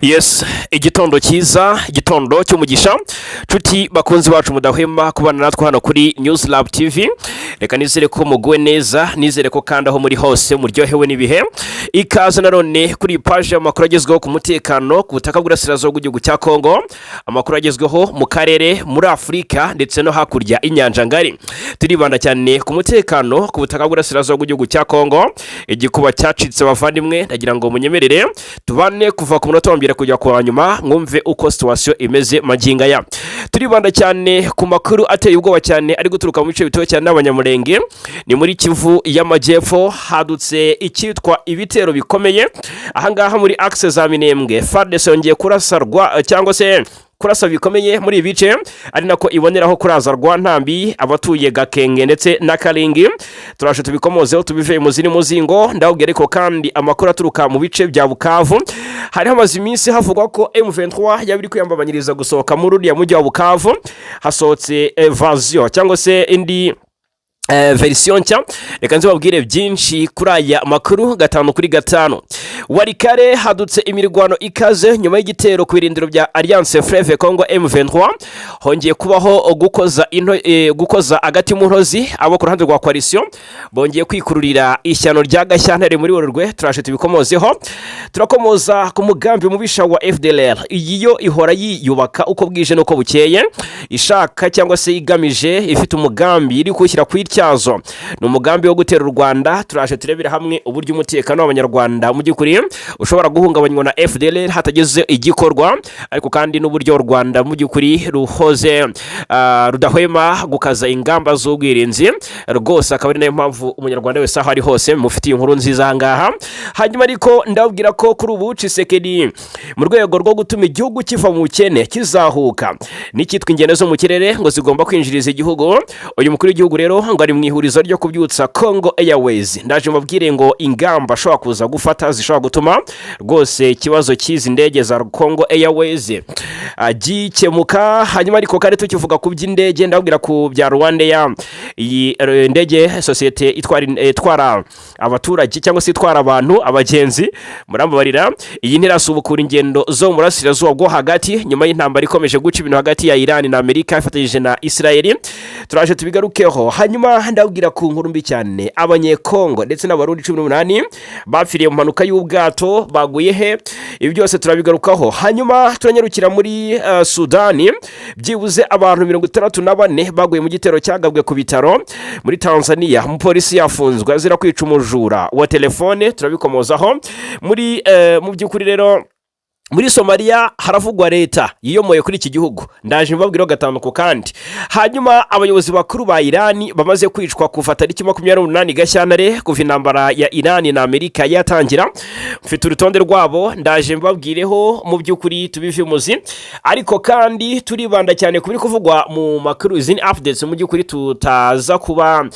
Yes, igitondo cyiza, igitondo cy'umugisha. Cuti bakunzi bacu mudahwema kubana natwe hano kuri News Lab TV. Reka nizere ko muguwe neza, nizere ko kandi aho muri hose muryohewe n'ibihe. Ikaze nanone kuri page amakuru agezweho ku mutekano ku butaka bw'Iburasirazuba bw'igihugu cya Kongo, amakuru agezweho mu karere, muri Afurika ndetse no hakurya inyanja ngari. Turibanda cyane ku mutekano ku butaka bw'Iburasirazuba bw'igihugu cya Kongo. Igikuba cyacitse bavandimwe, ndagira ngo munyemerere tubane kuva ku munota wambere kujya kwa nyuma mwumve uko situation imeze maginga ya. Turibanda cyane ku makuru ateye ubwoba cyane ari guturuka mu bice bitoya cyane n'abanyamurenge. Ni muri Kivu y'Amajyepfo hadutse icyitwa ibitero bikomeye ahangaha muri axe za Minembwe. FARDC yongeye kurasarwa cyangwa se kurasa bikomeye muri ibice, ari nako iboneraho kuraza Rwantambi, abatuye Gakenge ndetse na Karingi. Turashe tubikomozeho tubive mu zini muzingo. Ndabwira ariko kandi amakuru aturuka mu bice bya Bukavu. Hari hamaze iminsi havugwa ko M23 yabiri kwiyambabanyiriza gusohoka muri uriya mujyi wa Bukavu. Hasohotse evasion cyangwa se indi version nshya. Reka nzibabwire byinshi kuri aya makuru gatanu kuri gatanu. Warikare hadutse imirwano ikaze nyuma y'igitero ku birindiro bya Alliance Fleuve Congo M23. Hongeye kubaho gukoza agati mu ntozi abo ku ruhande rwa coalition bongeye kwikururira ishyano rya Gashyantare muri Werurwe. Turashe tubikomozeho, turakomoza ku mugambi mubisha wa FDLR. Iyo ihora yiyubaka uko bwije nuko bukeye, ishaka cyangwa se igamije, ifite umugambi iri kushyira ku ityazo. Ni umugambi wo gutera u Rwanda. Turashe turebera hamwe uburyo umutekano w'abanyarwanda mu by'ukuri ushobora guhungabanywa na FDLR hatageze igikorwa, ariko kandi n'uburyo u Rwanda mu by'ukuri ruhoze rudahwema gukaza ingamba z'ubwirinzi rwose. Akaba ari nayo mpamvu umunyarwanda wese aho ari hose mufitiye inkuru nziza ahangaha. Hanyuma ariko ndabwira ko kuri ubu Tshisekedi mu rwego rwo gutuma igihugu kiva mu bukene kizahuka n'icyitwa ingendo zo mu kirere ngo zigomba kwinjiriza igihugu. Uyu mukuru w'igihugu rero ngo ari mu ihurizo ryo kubyutsa Congo Airways. Ndaje mubwire ngo ingamba ashobora kuza gufata zishobora gutuma rwose ikibazo cy'izi ndege za Congo Airways gikemuka. Hanyuma ariko kandi tukivuga ku by'indege, ndabwira ku bya Rwandair. Iyi ndege sosiyete itwara abaturage cyangwa se itwara abantu abagenzi murambabarira, iyi ntirasubukura ingendo zo mu Burasirazuba bwo hagati nyuma y'intambara ikomeje guca ibintu hagati ya Iran na Amerika ifatanyije na Israel. Turaje tubigarukeho. Hanyuma ndabwira ku nkuru mbi cyane abanyekongo ndetse n'abarundi 18 bapfiriye mu mpanuka y'ubwato baguye he. Ibi byose turabigarukaho. Hanyuma turanyarukira muri Sudani. Byibuze abantu 64 baguye mu gitero cyagabwe ku bitaro muri Tanzania. Umupolisi yafunzwe azira kwica umujura wa telefone. Turabikomozaho. Mu by'ukuri rero muri Somalia haravugwa leta yiyomoye kuri iki gihugu. Ndaje mbabwira gatanu ko kandi. Hanyuma abayobozi bakuru ba Iran bamaze kwicwa kuva tariki 28 Gashyantare kuva intambara ya Iran na Amerika yatangira. Mfite urutonde rwabo ndaje mbabwireho mu by'ukuri tubive muzi, ariko kandi turibanda cyane kubiri kuvugwa mu makuru izini updates mu by'ukuri tutaza kuba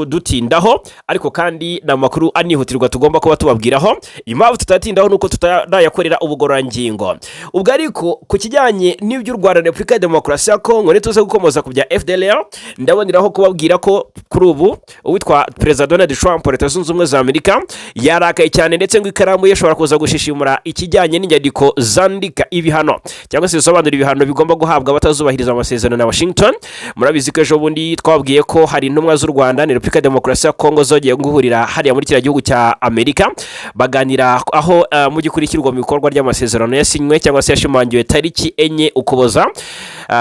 dutindaho, ariko kandi na makuru anihutirwa tugomba kuba tubabwiraho. Impamvu tutatindaho nuko tutarayakorera ubugororangingo. Ubwo ariko ku kijyanye n'ibyo u Rwanda na Repubulika ya Demokarasi ya Kongo nituze gukomoza ku bya FDLR, ndaboneraho kubabwira ko kuri ubu uwitwa President Donald Trump Leta Zunze Ubumwe za Amerika yarakaye cyane, ndetse ngo ikaramu yashobora kuza gushishimura ikijyanye n'inyandiko zandika ibihano cyangwa se zisobanura ibihano bigomba guhabwa abatazubahiriza amasezerano na Washington. Murabizi ko ejo bundi twabwiye ko hari intumwa z'u Rwanda na Repubulika ya Demokarasi ya Kongo zogeye guhurira hariya muri kiriya gihugu cya Amerika baganira aho mu gikurikirwa mu bikorwa ry'amasezerano yasinywe cyangwa se yashimangiwe tariki 4 Ukuboza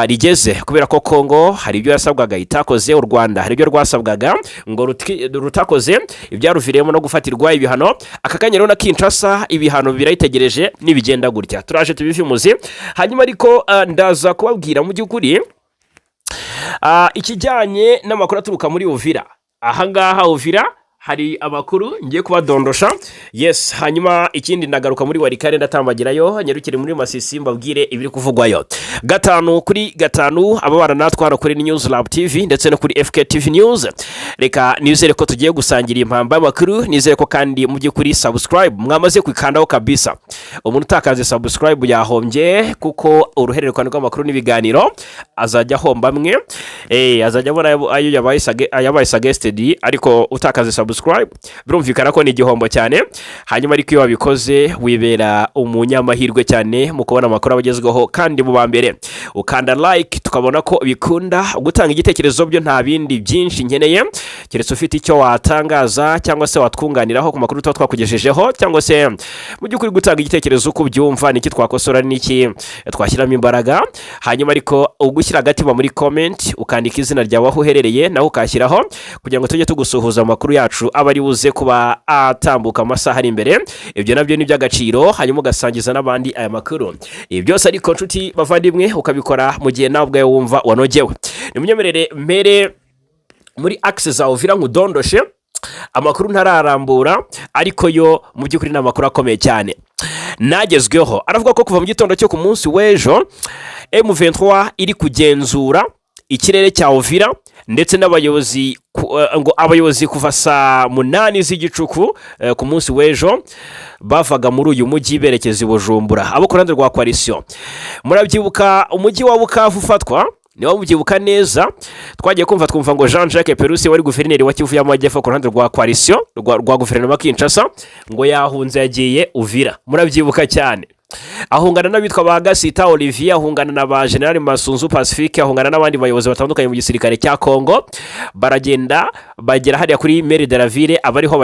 rigeze, kubera ko Kongo hari ibyo yasabwaga itakoze, u Rwanda hari ibyo rwasabwaga ngo rutakoze, ibyaruviremo no gufatirwa ibihano. Aka kanya rero na Kinshasa ibihano birayitegereje nibigenda gutya. Turaje tubivimuzi. Hanyuma ariko ndaza kubabwira mu by'ukuri ikijyanye n'amakuru aturuka muri Uvira. Ahangaha Uvira hari amakuru ngiye kubadondosha. Yes, hanyuma ikindi ndagaruka muri Warikare ndatambagirayo nyarukire muri Masisi mbabwire ibiri kuvugwayo. Gatanu kuri gatanu ababana natwara kuri News Lab TV ndetse no kuri FK TV News. Reka nizere ko tugiye gusangira impamba y'amakuru, nizere ko kandi mu by'ukuri subscribe mwamaze kwikandaho kabisa. Umuntu utakaze subscribe yahombye, kuko uruhererekane rw'amakuru n'ibiganiro azajya homba mwe azajya abona ayo yabaye suggested, ariko utakaze subscribe subscribe birumvikana ko ni igihombo cyane, hanyuma ariko iyo wabikoze wibera umunyamahirwe cyane mu kubona amakuru abagezweho kandi mu bambere ukanda like tukabona ko bikunda. Gutanga igitekerezo byo nta bindi byinshi nkeneye keretse ufite icyo watangaza cyangwa se watwunganiraho ku makuru tuba twakugejejeho, cyangwa se mu by'ukuri gutanga igitekerezo uko ubyumva, niki twakosora niki twashyiramo imbaraga. Hanyuma ariko ugushyira agatima muri comment ukandika izina ryawe aho uherereye naho ukashyiraho kugira ngo tujye tugusuhuza amakuru yacu aba ari buze kuba atambuka amasaha ari imbere. Ibyo nabyo ni by'agaciro, hanyuma ugasangiza n'abandi aya makuru. Ibi byose ariko nshuti bavandimwe ukabikora mu gihe nawe ubwawe wumva wanogewe. Nimunyemerere mbere muri access za Uvira nkudondoshe amakuru ntararambura, ariko yo mu by'ukuri ni amakuru akomeye cyane nagezweho. Aravuga ko kuva mu gitondo cyo ku munsi w'ejo M23 iri kugenzura ikirere cya Uvira ndetse n'abayobozi ngo abayobozi kuva saa 8 z'igicuku ku munsi w'ejo bavaga muri uyu mujyi berekeza i Bujumbura. Abo ku ruhande rwa coalition murabyibuka umujyi wa Bukavu ufatwa, niba mubyibuka neza twagiye twumva ngo Jean-Jacques Perusi wari guverineri wa Kivu y'Amajyepfo ku ruhande rwa coalition rwa guverinoma Kinshasa ngo yahunze yagiye Uvira. Murabyibuka cyane, ahungana n'abitwa ba Gasita Olivier, ahungana na ba General Masunzu Pacifique, ahungana n'abandi bayobozi batandukanye mu gisirikare cya Kongo. Baragenda bagera hariya kuri Maire de la Ville abariho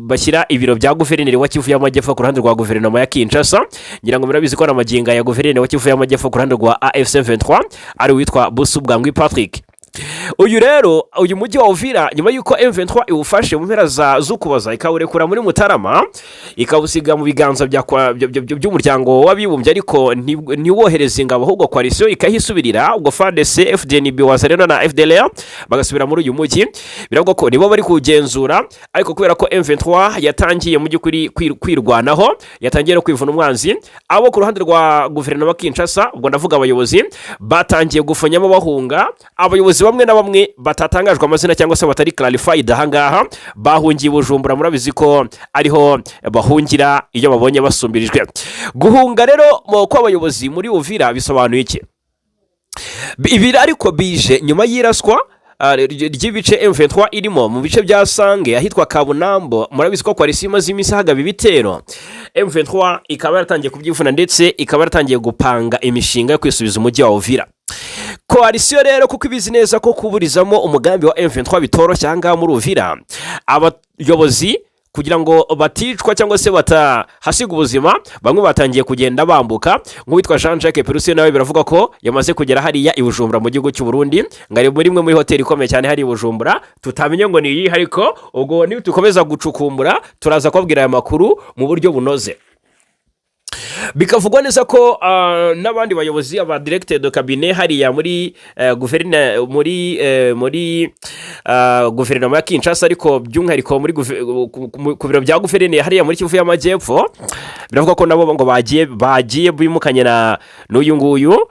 bashyira ibiro bya guverineri wa Kivu y'Amajyepfo ku ruhande rwa guverinoma ya Kinshasa. Ngira ngo murabizi ko n'amaginga ya guverineri wa Kivu y'Amajyepfo ku ruhande rwa AFC 23 ari witwa Busu Bwangwi Patrick. Uyu mujyi wa Uvira nyuma yuko M23 iwufashe mu mpera z'ukuboza ikawurekura muri Mutarama ikawusiga mu biganza by'umuryango w'abibumbye, ariko ntiwohereze ingabo ahubwo coalition ikahisubirira. Ubwo FARDC, FDNB, Wazalendo na FDLR bagasubira muri uyu mujyi. Biravuga ko nibo bari kugenzura, ariko kubera ko M23 yatangiye mu by'ukuri kwirwanaho, yatangiye no kwivuna umwanzi, abo ku ruhande rwa guverinoma Kinshasa, ubwo ndavuga abayobozi batangiye gufanyamo bahunga. Abayobozi bamwe na bamwe batatangajwe amazina cyangwa se batari clarified ahangaha bahungiye Bujumbura. Murabizi ko ariho bahungira iyo babonye basumbirijwe. Guhunga rero kw'abayobozi muri Uvira bisobanuye iki? Ibi ariko bije nyuma y'iraswa ry'ibice M23 irimo mu bice bya Sange ahitwa Kabunambo. Murabizi ko coalition imaze iminsi hagaba ibitero, M23 ikaba yaratangiye kubyivuna ndetse ikaba yaratangiye gupanga imishinga yo kwisubiza umujyi wa Uvira. Coalition rero kuko ibizi neza ko kuburizamo umugambi wa M23 bitoroshye ahangaha muri Uvira, abayobozi kugira ngo baticwa cyangwa se batahasiga ubuzima bamwe batangiye kugenda bambuka. Nk'uwitwa Jean-Jacques Perusi nawe biravuga ko yamaze kugera hariya i Bujumbura mu gihugu cy'u Burundi, ngari muri imwe muri hoteli ikomeye cyane hari i Bujumbura, tutamenye ngo ni iyi, ariko ubwo ni tukomeza gucukumbura turaza kubabwira aya makuru mu buryo bunoze. Bikavugwa neza ko n'abandi bayobozi aba directeur de cabinet hariya muri guverinoma ya Kinshasa, ariko by'umwihariko muri ku biro bya guverineri hariya muri Kivu y'Amajyepfo, biravuga ko nabo ngo bagiye bimukanye n'uyu nguyu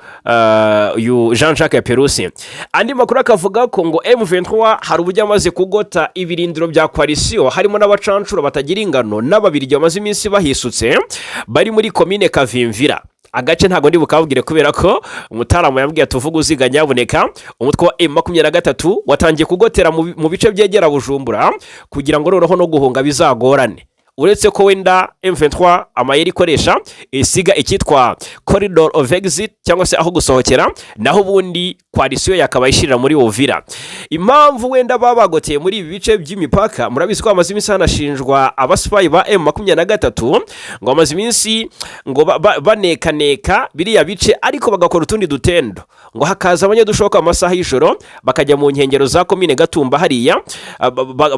Jean-Jacques Perusi. Andi makuru akavuga ko ngo M23 hari uburyo amaze kugota ibirindiro bya coalition, harimo n'abacancuro batagira ingano n'ababirigi bamaze iminsi bahisutse bari muri komine Kavimvira. Agace ntago ndi bukabwire kubera ko umutaramo yabwiye tuvuga uziga nyaboneka. Umutwe wa M23 watangiye kugotera mu bice byegera Bujumbura kugira ngo noneho no guhunga bizagorane. Uretse ko wenda M23 amayeri ikoresha isiga ikitwa corridor of exit cyangwa se aho gusohokera, naho ubundi coalition yakaba ishirira muri Uvira. Impamvu wenda babagoteye muri ibi bice by'imipaka, murabizi ko amaze iminsi hanashinjwa abaspayi ba M23 ngo amaze iminsi ngo banekaneka biriya bice, ariko bagakora utundi dutendo ngo hakaza abanyadushoka amasaha y'ijoro bakajya mu nkengero za komine Gatumba hariya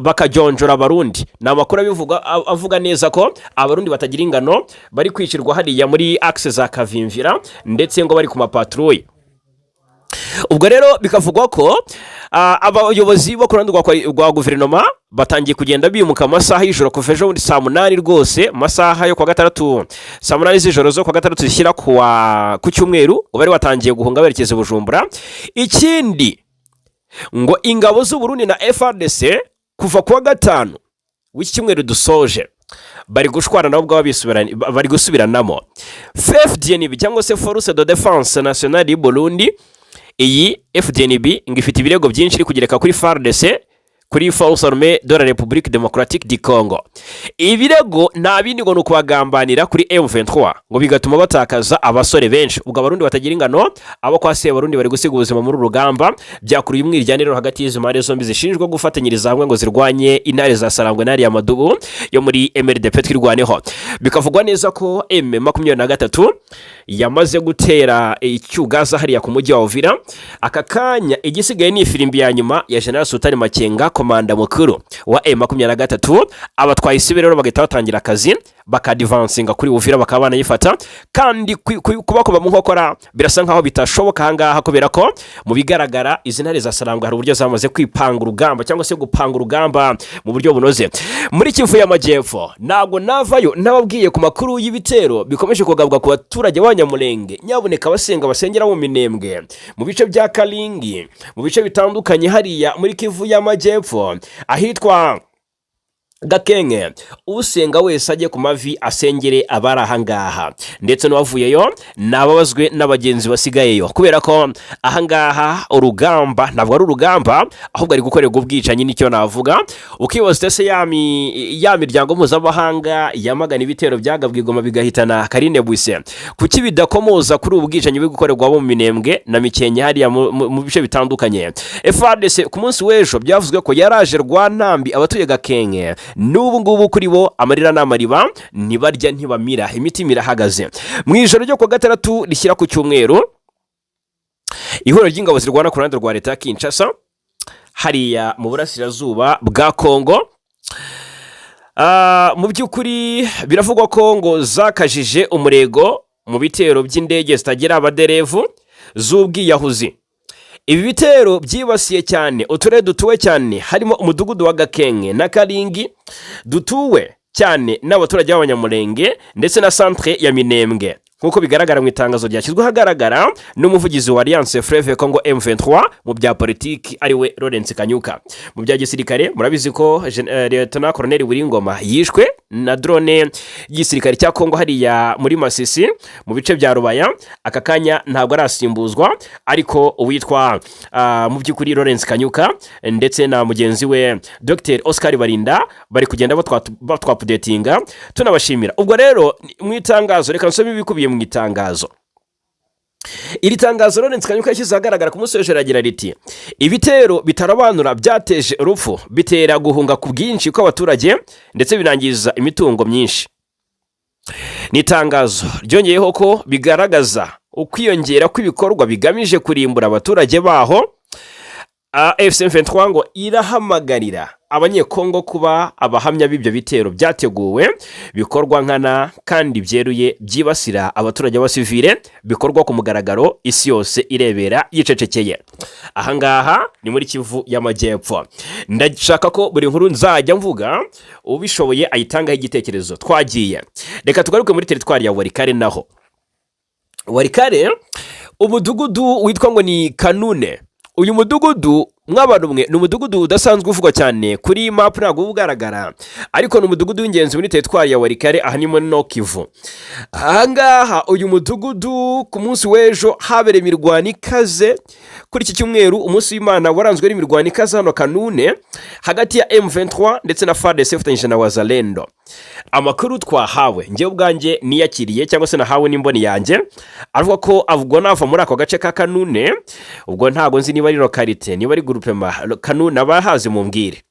bakajonjora abarundi. Na makuru avuga neza ko abarundi batagira ingano bari kwicirwa hariya muri access za Kavimvira ndetse ngo bari ku mapatrouille. Ubwo rero bikavugwa ko abayobozi bo ku ruhande rwa guverinoma batangiye kugenda bimuka amasaha y'ijoro kuva ejo muri saa 8 rwose, amasaha yo kwa gatandatu saa 8 z'ijoro zo kwa gatandatu zishyira ku cyumweru bari watangiye guhunga berekeza Bujumbura. Ikindi ngo ingabo z'u Burundi na FARDC kuva kuwa gatanu w'iki cyumweru dusoje bari gushwana nabo bwa bari gusubiranamo. FDNB cyangwa se Force de Défense Nationale du Burundi, iyi FDNB ngifite ibirego byinshi iri kugereka kuri FARDC kuri Force Armée de la République Démocratique du Congo. Ibirego nta bindi ngo nukubagambanira kuri M23 ngo bigatuma batakaza abasore benshi. Ubwo abarundi batagira ingano abo kwa Sebarundi bari gusiga ubuzima muri rugamba byakuruye umwiryane hagati y'izo mpande zombi zishinjwa gufatanyiriza hamwe ngo zirwanye intare za Sarangwe n'ari ya Madubu yo muri MRDP twirwaneho. Bikavugwa neza ko M23 yamaze gutera icyugaza hariya ku mujyi wa Uvira. Aka kanya igisigaye ni ifirimbi ya nyuma ya General Sultan Makenga, komanda mukuru wa M23. Abatwaye isibe rero bagahita batangira akazi bakadivansinga kuri Uvira bakaba banayifata, kandi kubakoba mu nkokora birasa nkaho bitashoboka ahangaha kubera ko mu bigaragara izi ntare za Sarangwe hari uburyo zamaze kwipanga urugamba cyangwa se gupanga urugamba mu buryo bunoze. Muri Kivu y'Amajyepfo nago navayo nababwiye ku makuru y'ibitero bikomeje kugabwa ku baturage b'Abanyamulenge, nyaboneka basenga basengera mu Minembwe, mu bice bya Kalingi, mu bice bitandukanye hariya muri Kivu y'Amajyepfo ahitwa Gakenge. Usenga wese ajye ku mavi asengere abari ahangaha, ndetse n'abavuyeyo nababazwe n'abagenzi basigayeyo kubera ko ahangaha urugamba ntabwo ari urugamba ahubwo ari gukorerwa ubwicanyi. Nicyo navuga ukibaza se ya miryango mpuzamahanga yamagana ibitero byagabwe Goma bigahitana Karine Bwise, kuki bidakomoza kuri ubu bwicanyi bwo gukorerwa mu Minembwe na Mikenke hariya mu bice bitandukanye. FARDC ku munsi w'ejo byavuzwe ko yaraje Rwantambi abatuye Gakenge. N'ubu ngubu kuri bo amarira n'amariba ntibarya ntibamira, imitima irahagaze. Mu ijoro ryo ku gatandatu rishyira ku cyumweru, ihuriro ry'ingabo zirwana ku ruhande rwa leta ya Kinshasa hariya mu burasirazuba bwa Kongo, mu by'ukuri biravugwa ko ngo zakajije umurego mu bitero by'indege zitagira abaderevu z'ubwiyahuzi. Ibi bitero byibasiye cyane uturere dutuwe cyane harimo umudugudu wa Gakenge na Kalingi dutuwe cyane n'abaturage b'Abanyamulenge ndetse na centre ya Minembwe, nkuko bigaragara mu itangazo ryashyizwe hagaragara n'umuvugizi wa Alliance Fleuve Congo M23 mu bya politiki ariwe Lawrence Kanyuka. Mu bya gisirikare murabizi ko Lieutenant Colonel Buringoma yishwe na drone y'igisirikare cya Congo hariya muri Masisi mu bice bya Rubaya. Aka kanya ntabwo arasimbuzwa, ariko uwitwa mu by'ukuri Lawrence Kanyuka ndetse na mugenzi we Dr Oscar Barinda bari kugenda batwapudetinga, tunabashimira. Ubwo rero mu itangazo reka nsome ibikubiye mu itangazo. Iri tangazo Lawrence Kanyuka yashyize ahagaragara ku munsi w'ejo ragira riti: ibitero bitarabanura byateje urupfu, bitera guhunga ku bwinshi kw'abaturage ndetse binangiza imitungo myinshi. Ni itangazo ryongeyeho ko bigaragaza ukwiyongera kw'ibikorwa bigamije kurimbura abaturage baho. M23 ngo irahamagarira abanyekongo kuba abahamya b'ibyo bitero byateguwe, bikorwa nkana kandi byeruye byibasira abaturage b'abasivile, bikorwa ku mugaragaro, isi yose irebera yicecekeye. Ahangaha ni muri Kivu y'Amajyepfo. Ndashaka ko buri nkuru nzajya mvuga ubishoboye ayitangaho igitekerezo. Twagiye, reka tugaruke muri teritwari ya Walikale. Naho Walikale umudugudu witwa ngo ni Kanune. Uyu mudugudu mwabanumwe ni umudugudu udasanzwe uvugwa cyane kuri map, ntabwo ugaragara, ariko ni umudugudu w'ingenzi muri teritwari ya Walikale aha ni muri no Kivu. Ahangaha uyu mudugudu ku munsi w'ejo habereye imirwano ikaze. Kuri iki cyumweru umunsi w'Imana waranzwe n'imirwano ikaze hano Kanune hagati ya M23 ndetse na FARDC ifatanyije na Wazalendo. Amakuru twahawe njye ubwanjye niyakiriye cyangwa se nahawe n'imboni yanjye avuga ko avugwa nava muri ako gace ka Kanune. Ubwo ntago nzi niba ari localité niba ari groupement Kanune abahazi mu mbwire.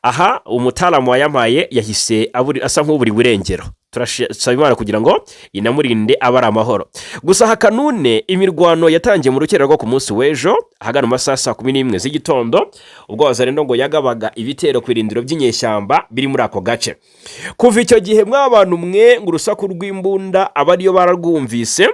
Aha umutalamu wayampaye yahise asa nk'uburi burengero. Turasaba Imana kugira ngo inamurinde abari amahoro. Gusa ha Kanune imirwano yatangiye mu rukera rwo ku munsi w'ejo ahagana masaha 11 z'igitondo, ubwo Wazalendo ngo yagabaga ibitero ku irindiro by'inyeshyamba biri muri ako gace. Kuva icyo gihe mwabantu mwe ngo urusaku rw'imbunda abariyo bararwumvise,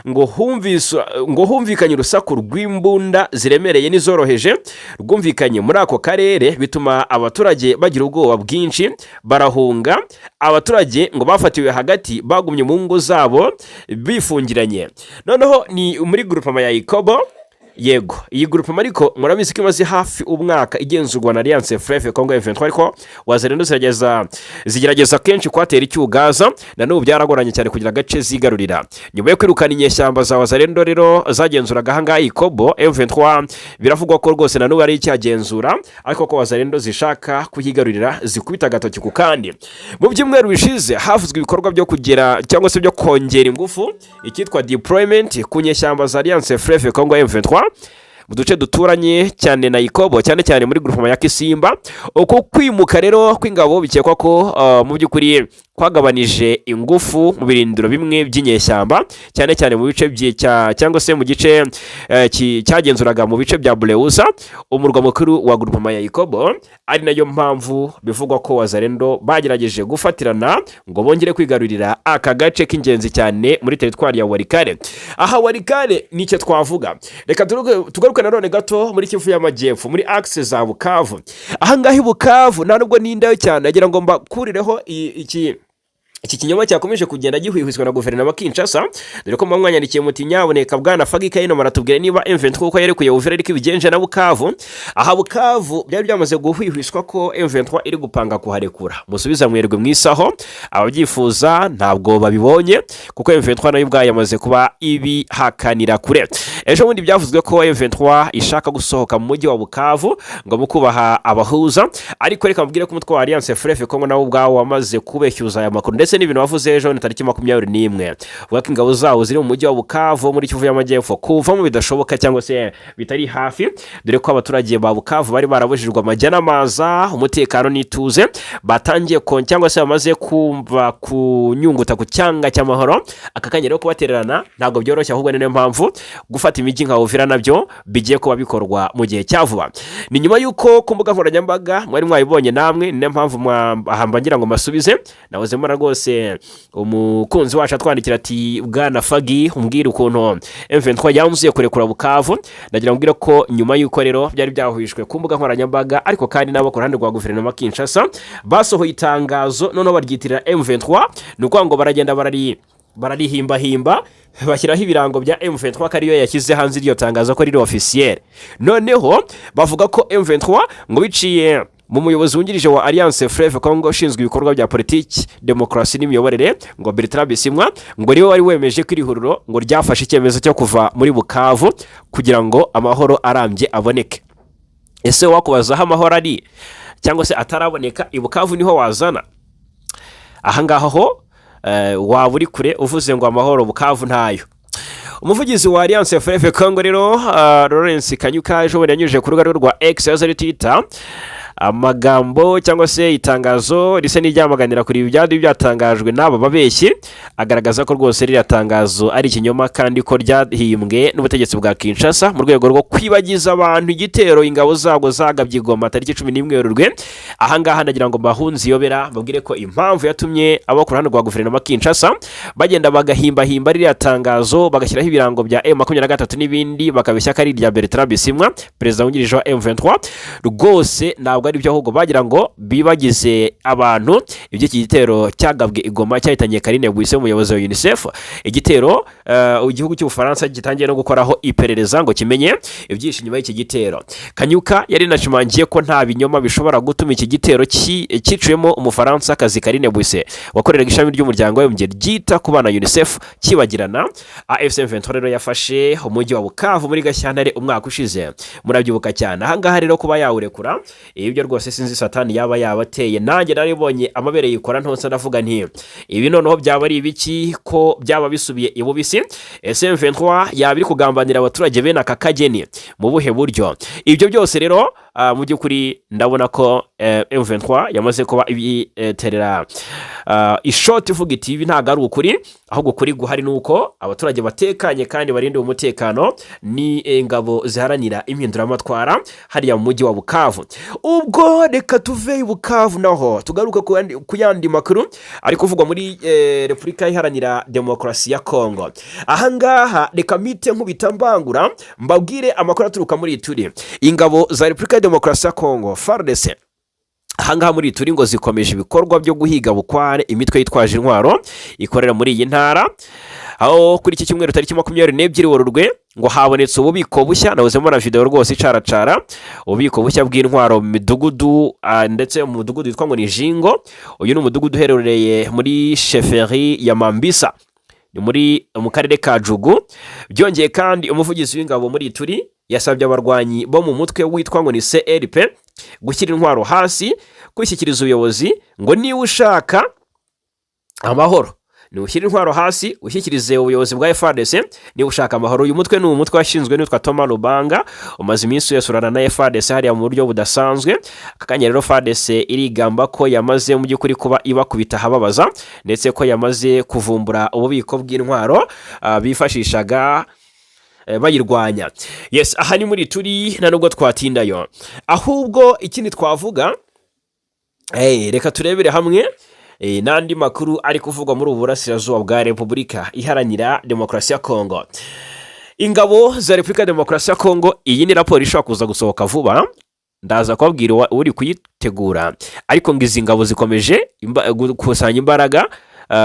ngo humvikanye urusaku rw'imbunda ziremereye n'izoroheje rwumvikanye muri ako karere, bituma abaturage bagira ubwoba bwinshi barahunga. Abaturage ngo bafatiwe hagati bagumye mu ngo zabo bifungiranye. Noneho ni muri groupement ya Ikobo yego iyi groupe ariko murabizi ko imaze hafi umwaka igenzurwa na Alliance Fleuve Congo M23 ariko wazarendo zigerageza kenshi kwatera icyugaza na n'ubu byaragoranye cyane kugira agace zigarurira nyuma yo kwirukana inyeshyamba za wazarendo rero zagenzuraga hanga ikobo M23 biravugwa ko rwose na n'ubu ari icyagenzura ariko ko wazarendo zishaka kuyigarurira zikubita agatoki ku kandi mu byumweru bishize havuzwe ibikorwa byo kugera cyangwa se byo kongera ingufu ikitwa deployment ku nyeshyamba za Alliance Fleuve Congo M23 mu duce duturanye cyane na ikobo cyane cyane muri groupe ya Kisimba uko kwimuka rero kw'ingabo bikekwa ko mu by'ukuri kwagabanije ingufu mu birindiro bimwe by'inyeshyamba cyane cyane mu bice cyangwa se mu gice cyagenzuraga mu bice bya Buleusa umurwa mukuru wa groupe ya Ikobo ari nayo mpamvu bivugwa ko wazarendo bagerageje gufatirana ngo bongere kwigarurira aka gace k'ingenzi cyane muri teritwari ya Walikale. Aha Walikale nicyo twavuga, reka tugaruke nanone gato muri Kivu y'Amajyepfo muri axe za Bukavu. Aha ngahi Bukavu nta nubwo nindayo cyane agira ngo mbakurireho iki kinyoma cyakomeje kugenda gihwihwiswa na guverinoma Kinshasa dore ko mwanyanikiye muti nyaboneka bwana Fagika yino maratubwira niba M23 ko yerekuye uvira ariko ibigenje na Bukavu. Aha Bukavu byari byamaze guhwihwiswa ko M23 iri gupanga kuharekura. Musubiza mwerwe mwisaho ababyifuza ntabwo babibonye kuko M23 nayo ubwayo yamaze kuba ibihakanira kure. Ejo bundi byavuzwe ko M23 ishaka gusohoka mu mujyi wa Bukavu ngo mukubaha abahuza ariko reka mbwire ko umutwe wa Alliance Fleuve Congo nawo ubwawo wamaze kubeshyuza aya makuru ndetse n'ibintu bavuze ejo ni tariki 21 vuga ko ingabo zawo ziri mu mujyi wa Bukavu muri Kivu y'Amajyepfo kuva mu bidashoboka cyangwa se bitari hafi dore ko abaturage ba Bukavu bari barabujijwe amajya n'amaza umutekano n'ituze batangiye cyangwa se bamaze kumva kunyunguta ku cyanga cy'amahoro akakanya rero kubatererana ntabwo byoroshye ahubwo niyo mpamvu gufata imijyi nka Uvira nabyo bigiye kuba bikorwa mu gihe cyavuba. Ni nyuma yuko ku mbuga nkoranyambaga mwari mwayibonye namwe niyo mpamvu mbahambangira ngo masubize nahoze mara rwose umukunzi wacu atwandikira ati bwana Fagi umbwira ukuntu M23 yamuziye kurekura Bukavu. Ndagira mbwira ko nyuma yuko rero byari byahwishwe ku mbuga nkoranyambaga ariko kandi nabo ku ruhande rwa guverinoma Kinshasa basohoye itangazo none baryitirira M23 nuko ngo baragenda bararihimba bashyiraho ibirango bya M23 kariyo yashyize hanze iryo tangazo ko riri officiel. Noneho bavuga ko M23 ngo biciye mu muyobozi wungirije wa Alliance Fleuve Congo ushinzwe ibikorwa bya politiki demokarasi n'imiyoborere ngo Bertrand Bisimwa ngo riwe wari wemeje ko irihuriro ngo ryafashe icyemezo cyo kuva muri Bukavu kugira ngo amahoro arambye aboneke. Ese wakubazaho amahoro ari cyangwa se ataraboneka i Bukavu niho wazana? Aha ngaho ho waba uri kure uvuze ngo amahoro Bukavu ntayo. Umuvugizi wa Alliance Fleuve Congo rero Lawrence Kanyuka ejo yanyujije ku rubuga rwa X yazari Twitter amagambo cyangwa se itangazo risa n'iryamaganira kuri ibyandi byatangajwe n'aba babeshyi agaragaza ko rwose riri tangazo ari ikinyoma kandi ko ryahimbwe n'ubutegetsi bwa Kinshasa mu rwego rwo kwibagiza abantu igitero ingabo zago zagabye Goma tariki 11 Werurwe. Aha ngaha ndagira ngo bahunzi yobera babwire ko impamvu yatumye abo ku ruhande rwa guverinoma Kinshasa bagenda bagahimba riri tangazo bagashyiraho ibirango bya M23 n'ibindi bakabeshya kari rya Bertrand Bisimwa perezida wungirije wa M23 rwose ntabwo ari byo ahubwo bagira ngo bibagize abantu iby'iki gitero cyagabwe Igoma cyahitanye Karine Bwise umuyobozi wa UNICEF. Igitero igihugu cy'Ubufaransa gitangiye no gukoraho iperereza ngo kimenye ibyinshi nyuma y'iki gitero. Kanyuka yari nashimangiye ko nta binyoma bishobora gutuma iki gitero cyiciyemo Umufaransa kazi Karine Bwise wakoreraga ishami ry'umuryango w'abibumbye ryita ku bana UNICEF kibagirana. AFC M23 rero yafashe umujyi wa Bukavu muri Gashyantare umwaka ushize murabyibuka cyane. Aha ngaha rero kuba yawurekura ibyo rwose sinzi satani yaba yabateye nanjye naribonye amabere yikora ntose ndavuga nti ibi noneho byaba ari ibiki ko byaba bisubiye ibubisi. SM23 yabiri kugambanira abaturage bene aka kageni mu buhe buryo? Ibyo byose rero mu by'ukuri ndabona ko M23 yamaze kuba ibiterera ishoti ivuga iti ibi ntago ari ukuri ahubwo kuri guhari nuko abaturage batekanye kandi barinde umutekano ni ingabo ziharanira impinduramatwara hariya mu mujyi wa Bukavu. Ubwo reka tuve Bukavu naho tugaruka ku yandi makuru ari kuvugwa muri Repubulika Iharanira Demokarasi ya Kongo. Aha ngaha reka mite nkubitambangura mbabwire amakuru aturuka muri Ituri. Ingabo za Repubulika Demokarasi ya Kongo FARDC ahangaha muri Ituri ngo zikomeje ibikorwa byo guhiga bukware imitwe yitwaje intwaro ikorera muri iyi ntara. aho kuri iki cyumweru tariki 22 Werurwe ngo habonetse ububiko bushya, nawuzemo na video rwose icaracara, ububiko bushya bw'intwaro mu midugudu ndetse mu mudugudu witwa ngo ni Jingo. Uyu ni umudugudu uherereye muri sheferi ya Mambisa ni mu karere ka Jugu. Byongeye kandi umuvugizi w'ingabo muri Ituri yasabye abarwanyi bo mu mutwe witwa ngo ni CRP gushyira intwaro hasi, kwishyikiriza ubuyobozi, ngo niba ushaka amahoro ni ushyira intwaro hasi ushyikirize ubuyobozi bwa FARDC niba ushaka amahoro. Uyu mutwe ni umutwe washinzwe n'utwa Thomas Lubanga, umaze iminsi yasurana na FARDC hariya mu buryo budasanzwe. Akakanya rero FARDC irigamba ko yamaze mu by'ukuri kuba ibakubita hababaza, ndetse ko yamaze kuvumbura ububiko bw'intwaro bifashishaga bayirwanya. Yes, aha ni muri Turi, nta nubwo twatindayo, ahubwo ikindi twavuga reka turebere hamwe n'andi makuru ari kuvugwa muri ubu burasirazuba bwa Repubulika Iharanira Demokarasi ya Kongo. Ingabo za Repubulika Demokarasi ya Kongo, iyi ni raporo ishobora kuza gusohoka vuba, ndaza kubabwira uri kuyitegura, ariko ngo izi ngabo zikomeje gukusanya imbaraga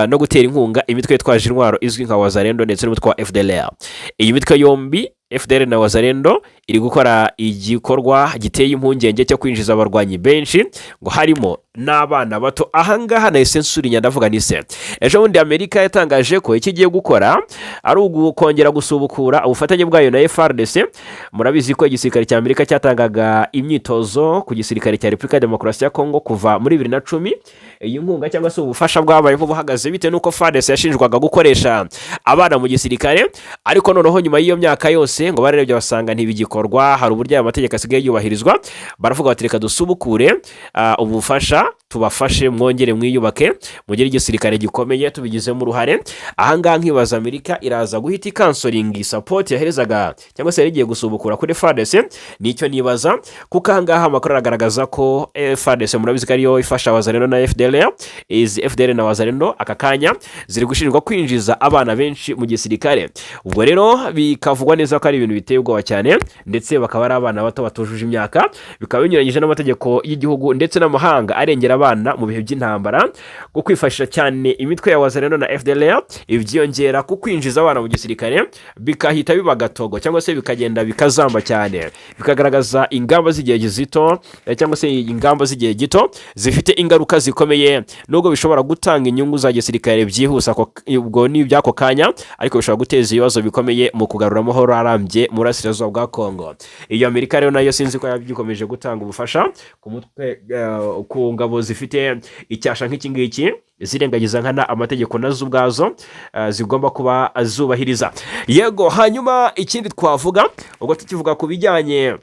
no gutera inkunga imitwe yitwaje intwaro izwi nka Wazalendo ndetse n'umutwe wa FDLR. Iyi mitwe yombi FDLR na Wazalendo iri gukora igikorwa giteye impungenge cyo kwinjiza abarwanyi benshi, ngo harimo n'abana bato. Ahangaha na sensuri nyandavuga ni se ejo bundi Amerika yatangaje ko iki giye gukora ari ugukongera gusubukura ubufatanye bwayo na FARDC. Murabizi ko igisirikare cya Amerika cyatangaga imyitozo ku gisirikare cya Repubulika Demokarasi ya Kongo kuva muri 2010. Iyi nkunga cyangwa se ubufasha bwabayeho buhagaze bite nuko FARDC yashinjwaga gukoresha abana mu gisirikare, ariko noneho nyuma y'iyo myaka yose ngo barebye basanga ntibigikorwa, hari uburyo aya mategeko asigaye yubahirizwa. Baravuga bati reka dusubukure ubufasha, tubafashe mwongere mwiyubake mugire igisirikare gikomeye tubigizemo uruhare. Ahangaha nkibaza Amerika iraza guhita ikansoringi support yaherezaga cyangwa se yarigiye gusubukura kuri FARDC. Nicyo nibaza, kuko ahangaha amakuru aragaragaza ko FARDC murabizi ko ariyo ifasha Wazalendo na FDLR. FDLR na Wazalendo aka kanya ziri gushinjwa kwinjiza abana benshi mu gisirikare. Ubwo rero bikavugwa neza ko ari ibintu biteye ubwoba cyane, ndetse bakaba ari abana bato batujuje imyaka, bikaba binyuranyije n'amategeko y'igihugu ndetse n'amahanga arengera abana mu bihe by'intambara, ko kwifashisha cyane imitwe ya Wazalendo na FDLR ibyongera ku kwinjiza abana mu gisirikare, bikahita biba gatogo cyangwa se bikagenda bikazamba cyane, bikagaragaza ingamba z'igihe gito cyangwa se ingamba z'igihe gito zifite ingaruka zikomeye, nubwo bishobora gutanga inyungu za gisirikare byihuse ubwo ni iby'ako kanya, ariko bishobora guteza ibibazo bikomeye mu kugarura amahoro arambye mu burasirazuba bwa Kongo. Iyo Amerika rero nayo sinzi ko yabikomeje gutanga ubufasha ku mutwe ku ngabo zifite icyasha nk'iki ngiki, zirengagiza nkana amategeko nazo ubwazo zigomba kuba zubahiriza. Yego, hanyuma ikindi twavuga ubwo tukivuga ku bijyanye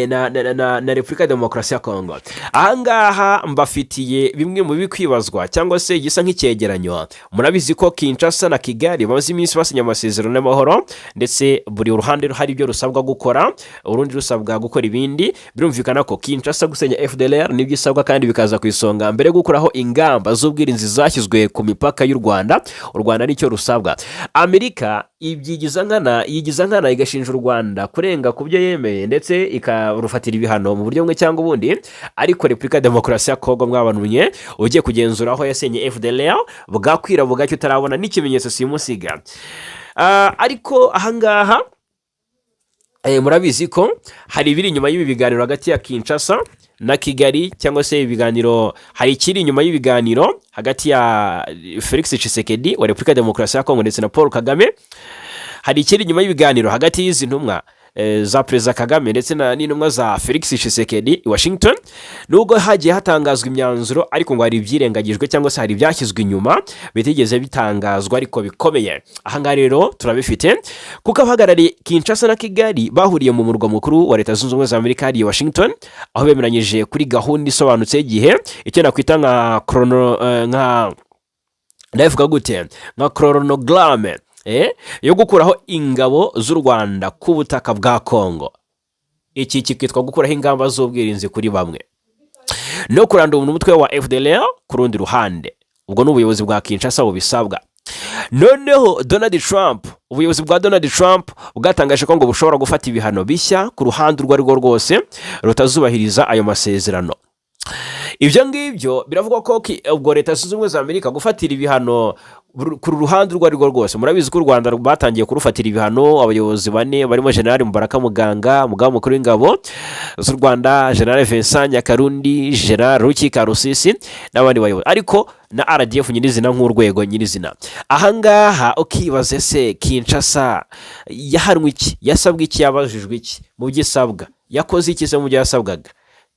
na Repubulika Demokarasi ya Kongo, ahangaha mbafitiye bimwe mu bikwibazwa cyangwa se gisa nk'icyegeranyo. Murabizi ko Kinshasa na Kigali bamaze iminsi basinya amasezerano y'amahoro, ndetse buri ruhande hari ibyo rusabwa gukora, urundi rusabwa gukora ibindi. Birumvikana ko Kinshasa gusenya FDLR nibyo isabwa, kandi bikaza ku isonga mbere gukuraho ingamba z'ubwirinzi zashyizwe ku mipaka y'u Rwanda. U Rwanda nicyo rusabwa. Amerika yigiza nkana igashinja u Rwanda kurenga ku byo yemeye, ndetse ikarufatira ibihano mu buryo bumwe cyangwa ubundi. Ariko Repubulika Demokarasi ya Kongo mwabanumye, ugiye kugenzura aho yasenye FDLR bwakwira bugacyo utarabona n'ikimenyetso simusiga. Ariko ahangaha murabizi ko hari ibiri inyuma y'ibi biganiro hagati ya Kinshasa na Kigali, cyangwa se ibiganiro, hari ikiri inyuma y'ibiganiro hagati ya Felix Tshisekedi wa Repubulika Demokarasi ya Kongo ndetse na Paul Kagame. Hari ikiri inyuma y'ibiganiro hagati y'izi ntumwa za Perezida Kagame ndetse n'intumwa za Felix Tshisekedi i Washington. Nubwo hagiye hatangazwa imyanzuro, ariko ngo hari ibyirengagijwe cyangwa se hari ibyashyizwe inyuma bitigeze bitangazwa ariko bikomeye. Ahangaha rero turabifite, kuko abahagarariye Kinshasa na Kigali bahuriye mu murwa mukuru wa Leta Zunze Ubumwe za Amerika hariya Washington, aho bemeranyije kuri gahunda isobanutse y'igihe, icyo nakwita nka chronograme yo gukuraho ingabo z'u Rwanda ku butaka bwa Kongo. Iki kikitwa gukuraho ingamba z'ubwirinzi kuri bamwe, no kurandura umutwe wa FDLR ku rundi ruhande. Ubwo n'ubuyobozi bwa Kinshasa bubisabwa. Noneho ubuyobozi bwa Donald Trump bwatangaje ko ngo bushobora gufata ibihano bishya ku ruhande urwo ari rwo rwose rutazubahiriza ayo masezerano. ibyo ngibyo biravugwa ko ubwo leta zunze ubumwe za Amerika gufatira ibihano ku ruhande urwo ari rwo rwose. Murabizi ko u Rwanda batangiye kurufatira ibihano abayobozi bane barimo General Mubaraka Muganga, umugaba mukuru w'ingabo z'u Rwanda, General Vincent Nyakarundi, General Ruki Karusisi n'abandi bayobozi, ariko na RDF nyirizina nk'urwego nyirizina. Ahangaha ukibaze se Kinshasa yahanwe iki, yasabwe iki, yabajijwe iki mu byisabwa, yakoze iki se mu byo yasabwaga?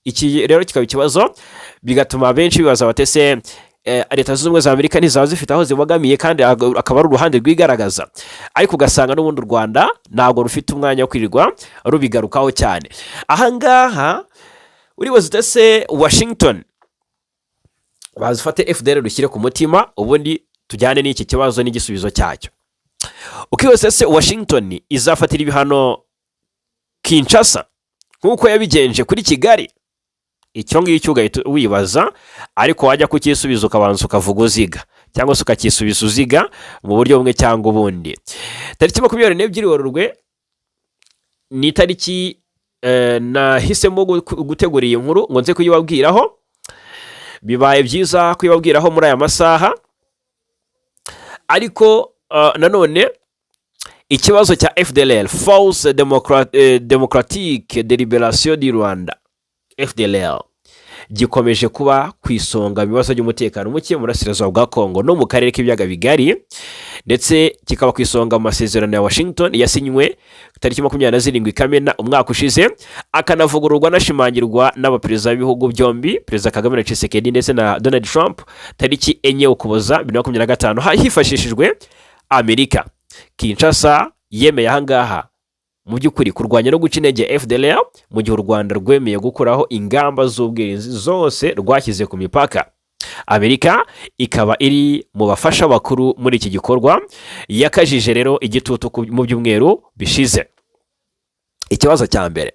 Iki rero kikaba ikibazo, bigatuma benshi bibaza batese leta zunze ubumwe za Amerika ntizaba zifite aho zibogamiye kandi akaba ari uruhande rwigaragaza, ariko ugasanga n'ubundi u Rwanda ntabwo rufite umwanya wo kwirirwa rubigarukaho cyane. Ahangaha uribaza utese Washington bazifate FDL rushyire ku mutima, ubundi tujyane n'iki kibazo n'igisubizo cyacyo. Ukibaza se Washington izafatira ibihano Kinshasa nk'uko yabigenje kuri Kigali? Icyo ngicyo ugahita wibaza, ariko wajya kukisubiza ukabanza ukavuga uziga, cyangwa se ukakisubiza uziga mu buryo bumwe cyangwa ubundi. Tariki 22 Werurwe ni tariki nahisemo gutegura iyi nkuru ngo nze kuyibabwiraho. Bibaye byiza kuyibabwiraho muri aya masaha, ariko nanone ikibazo cya FDLR, Force Democratique de Liberation du Rwanda, FDLR, gikomeje kuba ku isonga mu bibazo by'umutekano muke mu burasirazuba bwa Kongo no mu karere k'ibiyaga bigari, ndetse kikaba ku isonga mu masezerano ya Washington yasinywe tariki 27 Kamena umwaka ushize, akanavugururwa anashimangirwa n'abaperezida b'ibihugu byombi, Perezida Kagame na Tshisekedi ndetse na Donald Trump tariki 4 Ukuboza 2025 hifashishijwe Amerika. Kinshasa yemeye ahangaha mu by'ukuri kurwanya no guca intege FDLR mu gihe u Rwanda rwemeye gukuraho ingamba z'ubwirinzi zose rwashyize ku mipaka. Amerika ikaba iri mu bafasha bakuru muri iki gikorwa, yakajije rero igitutu mu byumweru bishize. Ikibazo cya mbere,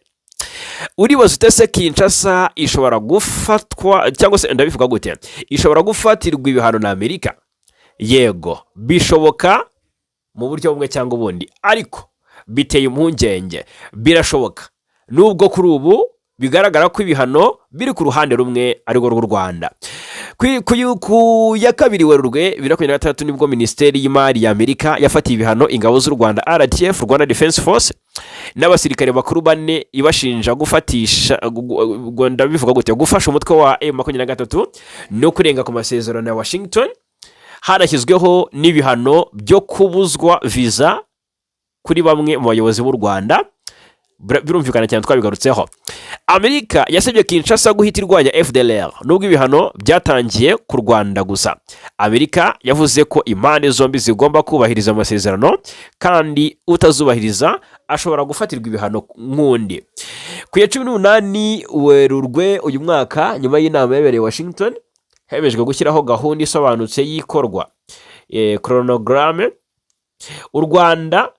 uribaza utese Kinshasa ishobora gufatwa, cyangwa se ndabivuga gute, ishobora gufatirwa ibihano na Amerika? Yego, bishoboka mu buryo bumwe cyangwa ubundi, ariko biteye impungenge. Birashoboka nubwo kuri ubu bigaragara ko ibihano biri ku ruhande rumwe ari rwo rw'u Rwanda. Ku ya 2 Werurwe 2023 nibwo Minisiteri y'Imari ya Amerika yafatiye ibihano ingabo z'u Rwanda RDF, Rwanda Defense Force, n'abasirikare bakuru bane ibashinja gufatisha, ndabivuga gute, gufasha umutwe wa M23 no kurenga ku masezerano ya Washington. Harashyizweho n'ibihano byo kubuzwa visa kuri bamwe mu bayobozi b'u Rwanda. Birumvikana cyane, twabigarutseho. Amerika yasabye Kinshasa guhita irwanya FDLR nubwo ibihano byatangiye ku Rwanda gusa. Amerika yavuze ko impande zombi zigomba kubahiriza amasezerano, kandi utazubahiriza ashobora gufatirwa ibihano nk'undi. Ku ya 18 Werurwe uyu mwaka, nyuma y'inama yabereye Washington, hemejwe gushyiraho gahunda isobanutse y'ikorwa chronogramme u Rwanda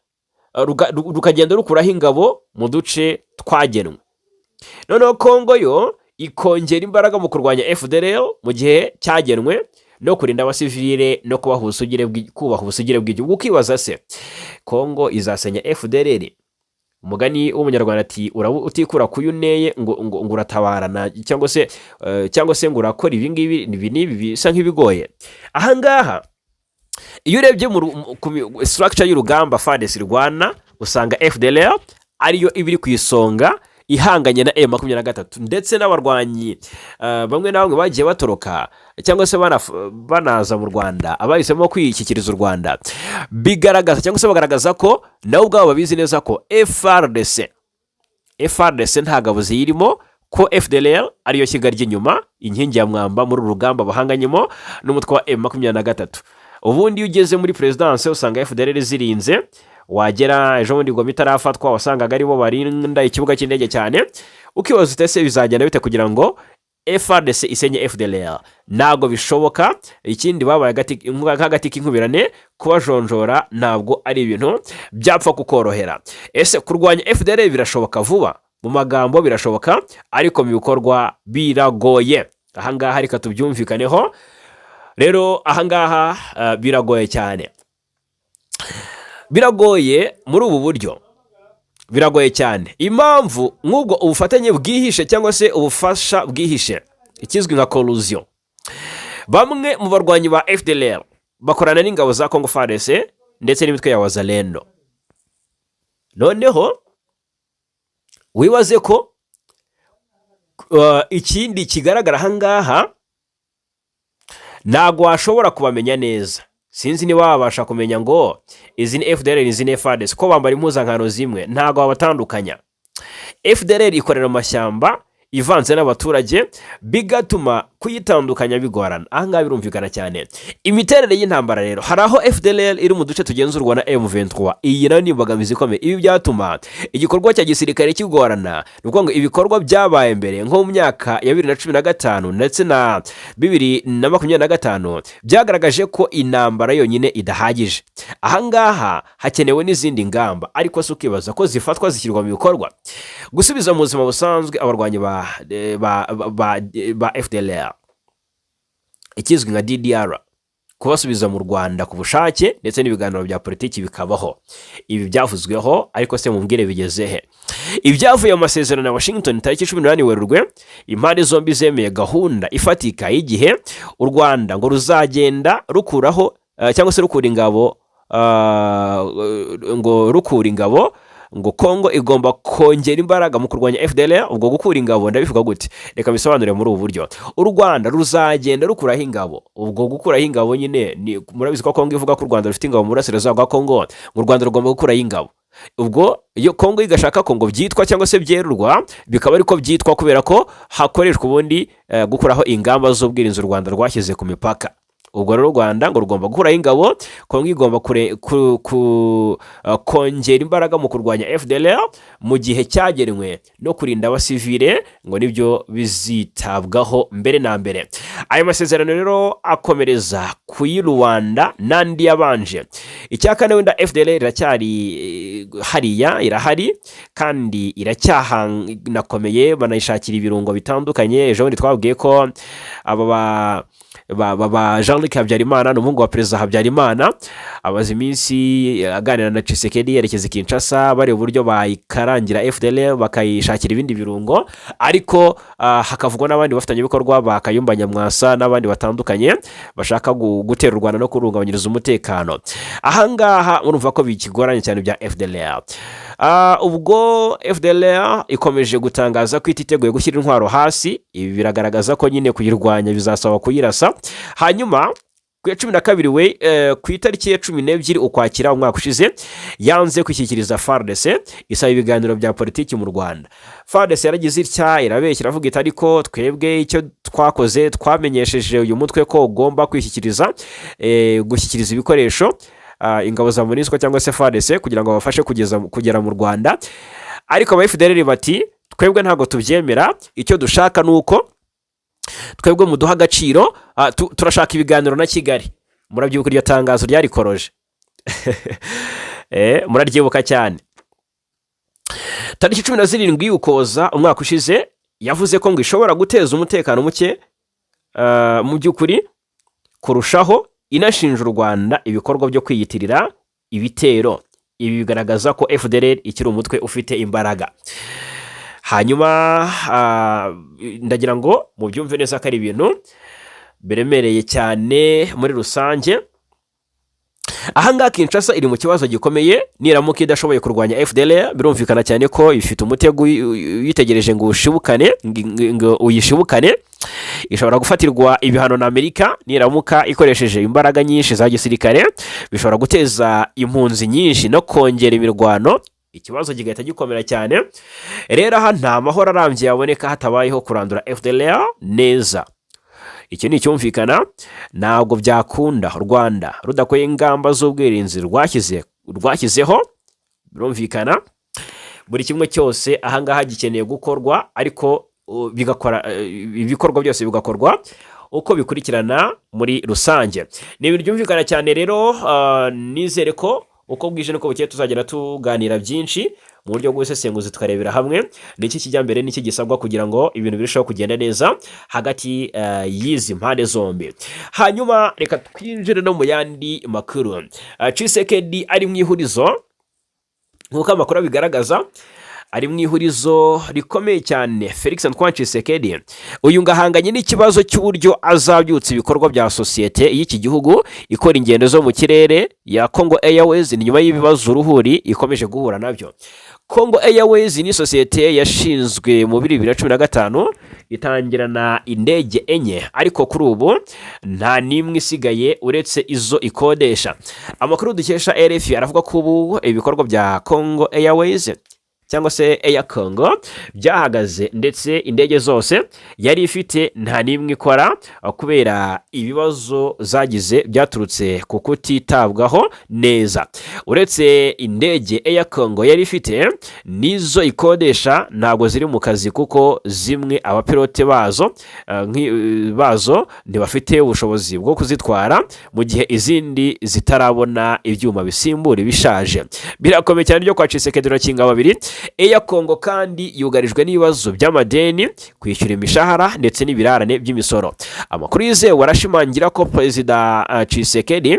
rukagenda rukuraho ingabo mu duce twagenwe. Noneho Kongo yo ikongera imbaraga mu kurwanya FDLR mu gihe cyagenwe no kurinda abasivile no kubaha ubusugire bw'igihugu. Ukibaza se Kongo izasenya FDLR? Umugani w'umunyarwanda ati utikura kuyuneye ngo uratabarana, cyangwa se ngo urakora ibi ngibi bisa nk'ibigoye. Ahangaha iyo urebye mu structure y'urugamba FARDC rwana, usanga FDLR ariyo ibiri ku isonga ihanganye na M23, ndetse n'abarwanyi bamwe na bamwe bagiye batoroka cyangwa se banaza mu Rwanda, abahisemo kwikikiriza u Rwanda, bigaragaza cyangwa se bagaragaza ko nabo ubwabo babizi neza ko FARDC nta gabo zirimo, ko FDLR ariyo shyiga ry'inyuma, inkingi ya mwamba muri urugamba bahanganyemo n'umutwe wa M23. Ubundi ugeze muri presidence usanga FDLR zirinze, wagera ejo bundi ngo mitarafatwa wasangaga aribo barinda ikibuga cy'indege cyane. Ukibaza utese bizagenda bite kugira ngo FARDC isenye FDLR? Ntabwo bishoboka. Ikindi babaye hagati k'inkubirane, kubajonjora ntabwo ari ibintu byapfa kukorohera. Ese kurwanya FDLR birashoboka vuba? Mu magambo birashoboka, ariko mu bikorwa biragoye. Ahangaha reka tubyumvikaneho rero, ahangaha biragoye cyane. Biragoye muri ubu buryo, biragoye cyane. Impamvu nk'ubwo ubufatanye bwihishe cyangwa se ubufasha bwihishe ikizwi nka collusion. Bamwe mu barwanyi ba FDLR bakorana n'ingabo za Congo FARDC ndetse n'imitwe ya Wazalendo. Noneho wibaze ko ikindi kigaragara ahangaha ntago washobora kubamenya neza. Sinzi niba wabasha kumenya ngo izi ni FDLR izi ni FARDC ko bambara impuzankano zimwe, ntago wabatandukanya. FDLR ikorera mu mashyamba ivanze n'abaturage, bigatuma kuyitandukanya bigorana. Ahangaha birumvikana cyane. Imiterere y'intambara rero, hari aho FDLR iri mu duce tugenzurwa na M23. Iyi nayo ni imbogamizi ikomeye. Ibi byatuma igikorwa cya gisirikare kigorana. Ni ukuvuga ngo ibikorwa byabaye mbere nko mu myaka ya 2015 ndetse na 2025 byagaragaje ko intambara yonyine idahagije. Ahangaha hakenewe n'izindi ngamba, ariko se ukibaza ko zifatwa zishyirwa mu bikorwa. Gusubiza mu buzima busanzwe abarwanyi ba FDLR, ikizwi nka DDR, kubasubiza mu Rwanda ku bushake ndetse n'ibiganiro bya politiki bikabaho. Ibi byavuzweho, ariko se mumbwire bigezehe? Ibyavuye mu masezerano ya Washington tariki 18 Werurwe, impande zombi zemeye gahunda ifatika y'igihe u Rwanda ngo ruzagenda rukuraho cyangwa se rukura ingabo ngo Kongo igomba kongera imbaraga mu kurwanya FDLR. Ubwo gukura ingabo ndabivuga gute? Reka bisobanure muri ubu buryo. U Rwanda ruzagenda rukuraho ingabo. Ubwo gukuraho ingabo nyine ni murabizi ko Kongo ivuga ko u Rwanda rufite ingabo mu burasirazuba bwa Kongo, mu Rwanda rugomba gukuraho ingabo. Ubwo iyo Kongo igashaka ko ngo byitwa cyangwa se byerurwa, bikaba ariko byitwa kubera ko hakoreshwa ubundi gukuraho ingamba z'ubwirinzi u Rwanda rwashyize ku mipaka. Ubwo rero u Rwanda ngo rugomba gukuraho ingabo, Kongo igomba kongera imbaraga mu kurwanya FDLR mu gihe cyagenwe no kurinda abasivile, ngo nibyo bizitabwaho mbere na mbere. Ayo masezerano rero akomereza kuyi Rwanda n'andi yabanje. Icyakane wenda FDLR iracyari hariya, irahari kandi iracyahanakomeye, banayishakira ibirungo bitandukanye. Ejo bundi twabwiye ko aba Jean-Luc Habyarimana n'umuhungu wa Perezida Habyarimana abaze iminsi aganira na Tshisekedi yerekeza Kinshasa bari uburyo bayikarangira FDLR bakayishakira ibindi birungo, ariko hakavugwa n'abandi bafatanya bikorwa bakayumba Nyamwasa n'abandi batandukanye bashaka gutera u Rwanda no kurungabanyiriza umutekano. Ahangaha urumva ko bikigoranye cyane bya FDLR. Ubwo FDLR ikomeje gutangaza ko ititeguye gushyira intwaro hasi. Ibi biragaragaza ko nyine kuyirwanya bizasaba kuyirasa. Hanyuma ku ya 12 ku itariki ya 12 Ukwakira umwaka ushize yanze kwishyikiriza FARDC isaba ibiganiro bya politiki mu Rwanda. FARDC yaragize itya irabeshya iravuga iti ariko twebwe icyo twakoze twamenyesheje uyu mutwe ko ugomba gushyikiriza ibikoresho ingabo za MONUSCO cyangwa se FARDC kugira ngo bafashe kugera mu Rwanda. Ariko aba FDLR bati twebwe ntago tubyemera, icyo dushaka nuko twebwe muduha agaciro, turashaka ibiganiro na Kigali. Murabyibuka iryo tangazo ryarikoroje muraryibuka cyane. Tariki 17 Ukuboza umwaka ushize yavuze ko ngo ishobora guteza umutekano muke mu by'ukuri kurushaho, inashinja u Rwanda ibikorwa byo kwiyitirira ibitero. Ibi bigaragaza ko FDLR ikiri umutwe ufite imbaraga. Hanyuma ndagira ngo mu byumve neza ko ari ibintu biremereye cyane muri rusange. Ahangaha Kinshasa iri mu kibazo gikomeye, niramuka idashoboye kurwanya FDLR birumvikana cyane ko ifite umutego yitegereje ngo uyishibukane. Ishobora gufatirwa ibihano na Amerika niramuka ikoresheje imbaraga nyinshi za gisirikare, bishobora guteza impunzi nyinshi no kongera imirwano. Ikibazo kigahita gikomera cyane. Rero aha nta mahoro arambye yaboneka hatabayeho kurandura FDLR neza. Icyo ni cyumvikana, ntabwo byakunda Rwanda rudakoye ingamba z'ubwirinzi rwashyizeho. Birumvikana buri kimwe cyose ahangaha gikeneye gukorwa, ariko ibikorwa byose bigakorwa uko bikurikirana muri rusange. Ni ibintu byumvikana cyane rero. Nizere ko uko bwije nuko bukeye tuzagera tuganira byinshi mu buryo bw'ubusesenguzi tukarebera hamwe n'iki kijya mbere n'iki gisabwa kugira ngo ibintu birusheho kugenda neza hagati y'izi mpande zombi. Hanyuma reka twinjire no mu yandi makuru. Tshisekedi ari mu ihurizo nk'uko amakuru bigaragaza, ari mu ihurizo rikomeye cyane Felix Antoine Tshisekedi uyu ngahanganye n'ikibazo cy'uburyo azabyutsa ibikorwa bya sosiyete y'iki gihugu ikora ingendo zo mu kirere ya Congo Airways ni nyuma y'ibibazo uruhuri ikomeje guhura nabyo. Congo Airways ni sosiyete yashinzwe mu 2015 itangirana indege enye ariko kuri ubu nta nimwe isigaye uretse izo ikodesha. Amakuru dukesha RFI aravuga ko ubu ibikorwa bya Congo Airways cyangwa se Air Congo byahagaze ndetse indege zose yari ifite nta nimwe ikora kubera ibibazo zagize byaturutse ku kutitabwaho neza. Uretse indege Air Congo yari ifite nizo ikodesha ntabwo ziri mu kazi kuko zimwe abapilote bazo ntibafite ubushobozi bwo kuzitwara mu gihe izindi zitarabona ibyuma bisimbura bishaje. Birakomeye cyane ryo kwa Tshisekedi Rakinga babiri. Air Congo kandi yugarijwe n'ibibazo by'amadeni, kwishyura imishahara ndetse n'ibirarane by'imisoro. Amakuru yizewe arashimangira ko Perezida Tshisekedi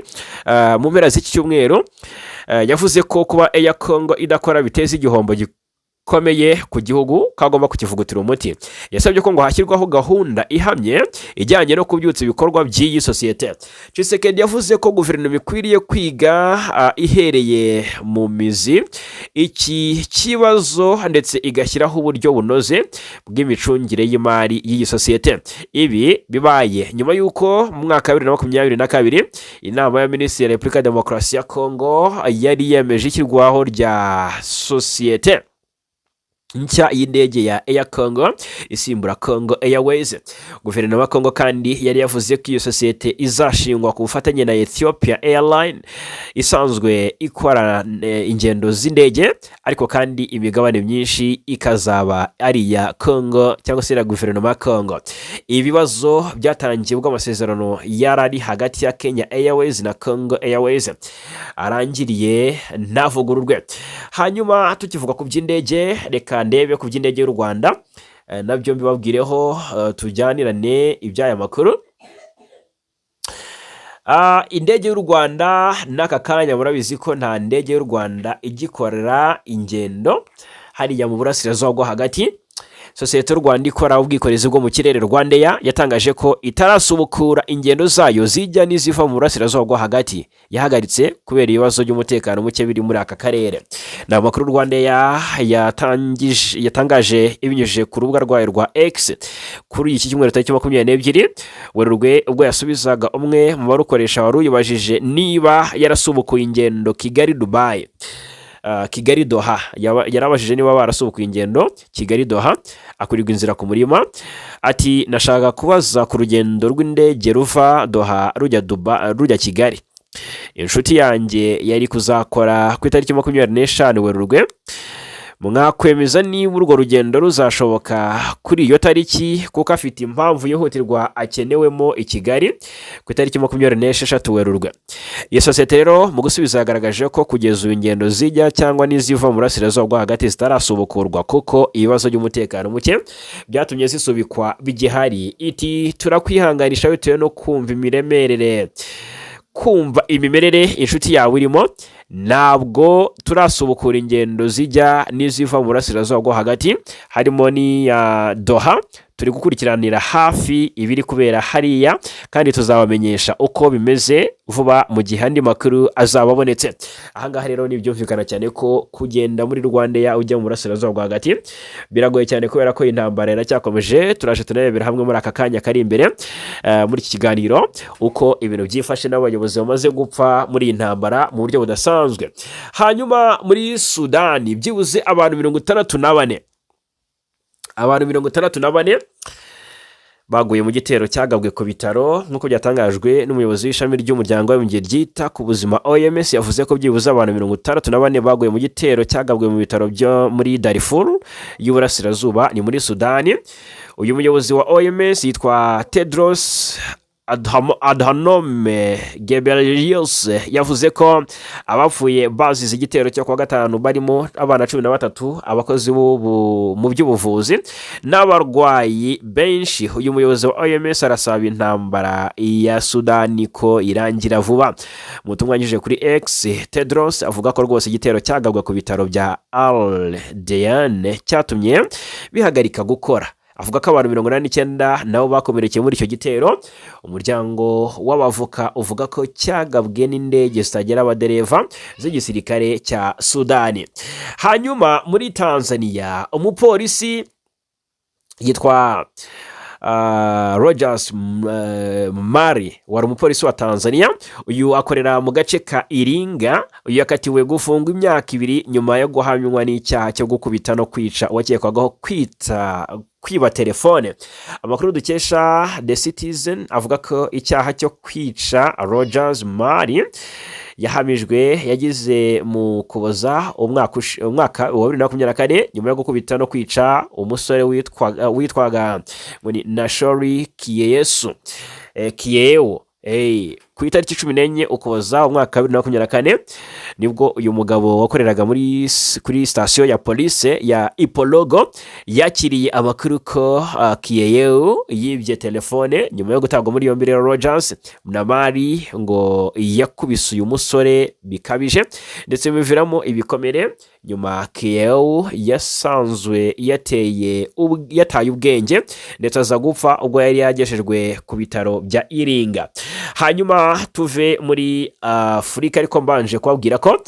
mu mpera z'iki cyumweru yavuze ko kuba Air Congo idakora biteza igihombo gikomeye ku gihugu kagomba kukivugutira umuti. Yasabye ko ngo hashyirwaho gahunda ihamye ijyanye no kubyutsa ibikorwa by'iyi sosiyete. Tshisekedi yavuze ko guverinoma ikwiriye kwiga ihereye mu mizi iki kibazo ndetse igashyiraho uburyo bunoze bw'imicungire y'imari y'iyi sosiyete. Ibi bibaye nyuma y'uko mu mwaka wa 2022 inama ya Minisitiri ya Repubulika ya Demokarasi ya Congo yari yemeje ishyirwaho rya sosiyete nshya y'indege ya Air Congo isimbura Congo Airways. Guverinoma ya Congo kandi yari yavuze ko iyo sosiyete izashingwa ku bufatanye na Ethiopia Airline isanzwe ikora ingendo z'indege ariko kandi imigabane myinshi ikazaba ari ya Congo cyangwa se ya guverinoma ya Congo. Ibibazo byatangiye ubwo amasezerano yarari hagati ya Kenya Airways na Congo Airways arangiriye ntavugururwe. Hanyuma tukivuga ku by'indege reka ndebe ku by'indege y'u Rwanda nabyo mbibabwireho tujyanirane iby'aya makuru. Indege y'u Rwanda n'aka kanya murabizi ko nta ndege y'u Rwanda igikorera ingendo hariya mu burasirazuba bwo hagati. Sosiyete y'u Rwanda ikora ubwikorezi bwo mu kirere Rwandair yatangaje ko itarasubukura ingendo zayo zijya n'iziva mu burasirazuba bwo hagati, yahagaritse kubera ibibazo by'umutekano muke biri muri aka karere. Ni amakuru Rwandair yatangaje ibinyujije ku rubuga rwayo rwa X kuri iki cyumweru tariki 22 Werurwe ubwo yasubizaga umwe mu barukoresha wari uyibajije niba yarasubukuye ingendo Kigali Dubai. Kigali Doha yarabajije niba barasubukuye ingendo Kigali Doha akurirwa inzira ku murima. Ati nashaka kubaza ku rugendo rw'indege ruva Doha rujya Kigali. Inshuti yanjye yari kuzakora ku itariki 25 Werurwe. Mwakwemeza niba urwo rugendo ruzashoboka kuri iyo tariki kuko afite impamvu yihutirwa akenewemo i Kigali ku itariki 26 Werurwe. Iyo sosiyete rero mu gusubiza yagaragaje ko kugeza ubu ingendo zijya cyangwa n'iziva mu burasirazuba bwo hagati zitarasubukurwa kuko ibibazo by'umutekano muke byatumye zisubikwa bigihari. Iti turakwihanganisha bitewe no kumva imimerere inshuti yawe irimo. Ntabwo turasubukura ingendo zijya n'iziva mu burasirazuba bwo hagati harimo ni Doha. Turi gukurikiranira hafi ibiri kubera hariya kandi tuzabamenyesha uko bimeze vuba mu gihe andi makuru azaba abonetse. Ahangaha rero ni byumvikana cyane ko kugenda muri Rwandair ujya mu burasirazuba bwo hagati biragoye cyane kubera ko intambara iracyakomeje. Turaje tunarebera hamwe muri aka kanya kari imbere muri iki kiganiro uko ibintu byifashe n'abayobozi bamaze gupfa muri iyi ntambara mu buryo budasanzwe. Hanyuma muri Sudani byibuze abantu 64 baguye mu gitero cyagabwe ku bitaro nk'uko byatangajwe n'umuyobozi w'ishami ry'umuryango w'abibumbye ryita ku buzima OMS. Yavuze ko byibuze abantu 64 baguye mu gitero cyagabwe mu bitaro byo muri Darfur y'uburasirazuba ni muri Sudani. Uyu muyobozi wa OMS yitwa Tedros Adhanom Ghebreyesus yavuze ko abapfuye bazize igitero cyo kuwa gatanu barimo abana 13 abakozi mu by'ubuvuzi n'abarwayi benshi. Uyu muyobozi wa OMS arasaba intambara ya Sudani ko irangira vuba. Mutumwanyije kuri X, Tedros avuga ko rwose igitero cyagabwa ku bitaro bya Al-Deyan cyatumye bihagarika gukora. Avuga ko abantu 89 nabo bakomerekeye muri icyo gitero. Umuryango w'abavoka uvuga ko cyagabwe n'indege zitagera abadereva z'igisirikare cya Sudani. Hanyuma muri Tanzania umupolisi yitwa Rogers Mari wari umupolisi wa Tanzania. Uyu akorera mu gace ka Iringa. Uyu yakatiwe gufungwa imyaka 2 nyuma yo guhamywa n'icyaha cyo gukubita no kwica uwakekwagaho kwiba telefone. Amakuru dukesha The Citizen avuga ko icyaha cyo kwica Rogers Mari yahamijwe yagize mu Kuboza umwaka wa 2024 nyuma yo gukubita no kwica umusore witwaga Nashori Kiyewo ku itariki 14 Ukuboza umwaka wa 2024 nibwo uyu mugabo wakoreraga kuri station ya police ya Ipologo yakiriye amakuru ko Kiyewo yibye telefone nyuma yo gutabwa muri yombi Rogers Mari ngo yakubise uyu musore bikabije ndetse biviramo ibikomere. Nyuma Kiyewo yasanzwe yataye ubwenge ndetse aza gupfa ubwo yari yagejejwe ku bitaro bya Iringa. Hanyuma tuve muri Afurika ariko mbanje kubabwira ko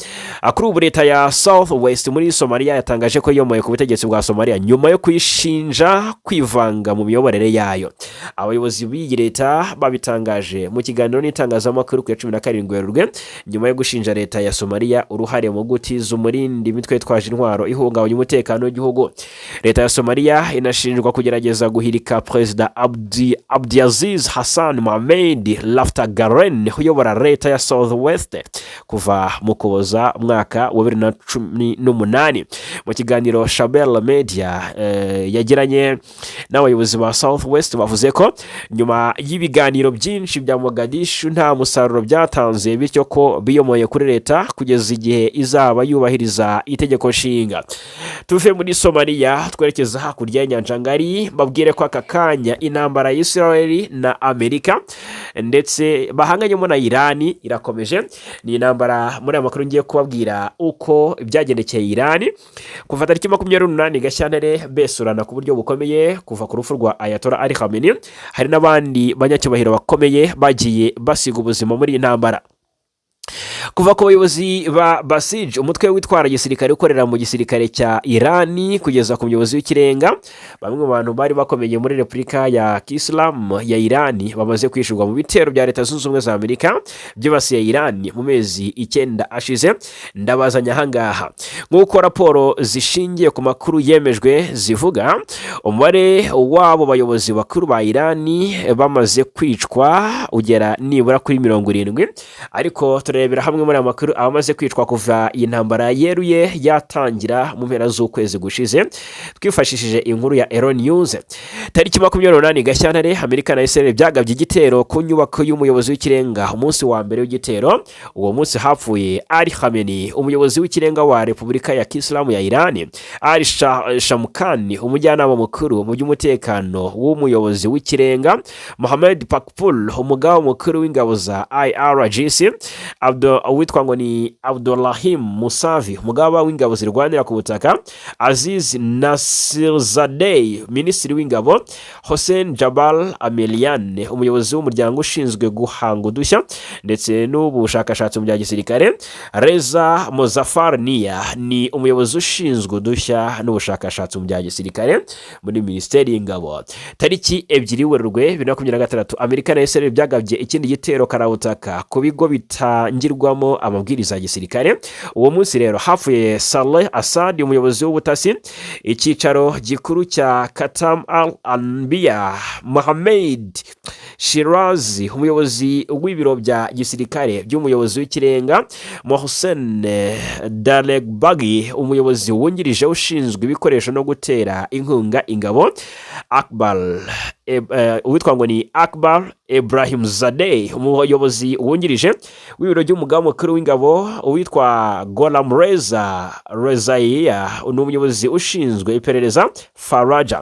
kuri ubu leta ya South West muri Somalia yatangaje ko yomoye ku butegetsi bwa Somalia nyuma yo kuyishinja kwivanga mu miyoborere yayo. Abayobozi b'iyi leta babitangaje mu kiganiro n'itangazamakuru ku 17 Werurwe nyuma yo gushinja leta ya Somalia uruhare mu gutiza umurindi imitwe twaje intwaro ihungabanya umutekano w'igihugu. Leta ya Somalia inashinjwa kugerageza guhirika President Abdiaziz Hassan Mohamed Laftagaren uyobora leta ya South West kuva mu Kuboza mwaka wa 2018. Mu kiganiro Shabelle Media yagiranye n'abayobozi ba South West bavuze ko nyuma y'ibiganiro byinshi bya Mogadishu nta musaruro byatanze bityo ko biyomoye kuri leta kugeza igihe izaba yubahiriza itegeko nshinga. Tuve muri Somalia twerekeza hakurya y'inyanja ngari babwire ko aka kanya intambara ya Israel na Amerika ndetse bahanganyemo na Irani irakomeje. Ni intambara muri amakuru ngiye kubabwira uko byagendekeye Irani kuva tariki 28 Gashyantare besurana ku buryo bukomeye kuva ku rufu rwa Ayatollah Ali Khamenei. Hari n'abandi banyacyubahiro bakomeye bagiye basiga ubuzima muri intambara. Kuva ku bayobozi ba Basij umutwe witwara gisirikare ukorera mu gisirikare cya Irani kugeza ku muyobozi w'ikirenga, bamwe mu bantu bari bakomeye muri Repubulika ya Islam ya Irani bamaze kwishurwa mu bitero bya Leta Zunze Ubumwe za Amerika byibasiye Irani mu mezi 9 ashize. Ndabazanya ahangaha nk'uko raporo zishingiye ku makuru yemejwe zivuga, umubare wabo bayobozi bakuru ba Irani bamaze kwicwa ugera nibura kuri 70, ariko turebera hamwe muri amakuru abamaze kwicwa kuva intambara yeruye yatangira mu mpera z'ukwezi gushize twifashishije inkuru ya Ero News. Tariki 28 Gashyantare Amerika na Israel byagabye igitero ku nyubako y'umuyobozi w'ikirenga. Umunsi wa mbere w'igitero uwo munsi hapfuye Ali Khamenei umuyobozi w'ikirenga wa Repubulika ya Islam ya Irani, Ali Shamkhani umujyanama mukuru mu by'umutekano w'umuyobozi w'ikirenga, Mohammed Pakpul umugaba mukuru w'ingabo za IRGC, witwa ngo ni Abdullahim Musavi umugaba w'ingabo zirwanira ku butaka, Aziz Nasirzadeh minisitiri w'ingabo, Hossein Jabal Amelian umuyobozi w'umuryango ushinzwe guhanga udushya ndetse n'ubushakashatsi mu bya gisirikare, Reza Mozaffar Nia ni umuyobozi ushinzwe udushya n'ubushakashatsi mu bya gisirikare muri Minisiteri y'Ingabo. Tariki 2 Werurwe 2023 Amerika na Israel byagabye ikindi gitero karabutaka ku bigo zitangirwamo amabwiriza ya gisirikare. Uwo munsi rero hapfuye Saleh Assad, umuyobozi w'ubutasi. Icyicaro gikuru cya Katam al-Anbiya, Mohammed Shirazi, umuyobozi w'ibiro bya gisirikare by'umuyobozi w'ikirenga, Mohsen Dalegbagi, umuyobozi wungirije ushinzwe ibikoresho no gutera inkunga ingabo, uwitwa ngo ni Akbar Ibrahim Zadeh, umuyobozi wungirije w'ibiro by'umugaba mukuru w'ingabo, uwitwa Gholam Reza Rezaiya ni umuyobozi ushinzwe iperereza, Faraja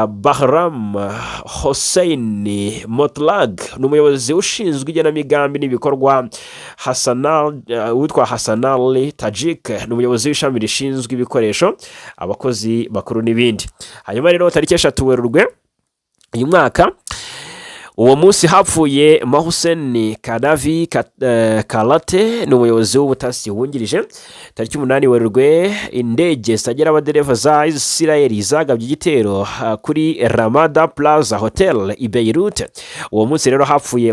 Bahram Hossein Motlag ni umuyobozi ushinzwe igenamigambi n'ibikorwa, witwa Hassanal Tajik ni umuyobozi w'ishami rishinzwe ibikoresho, abakozi bakuru n'ibindi. Hanyuma rero tariki 3 Werurwe uyu mwaka, uwo munsi hapfuye Mohsen Kadavi Kalate ni umuyobozi w'ubutasi wungirije. Tariki 8 Werurwe indege zitagira abadereva za Israel zagabye igitero kuri Ramada Plaza Hotel i Beirut. Uwo munsi rero hapfuye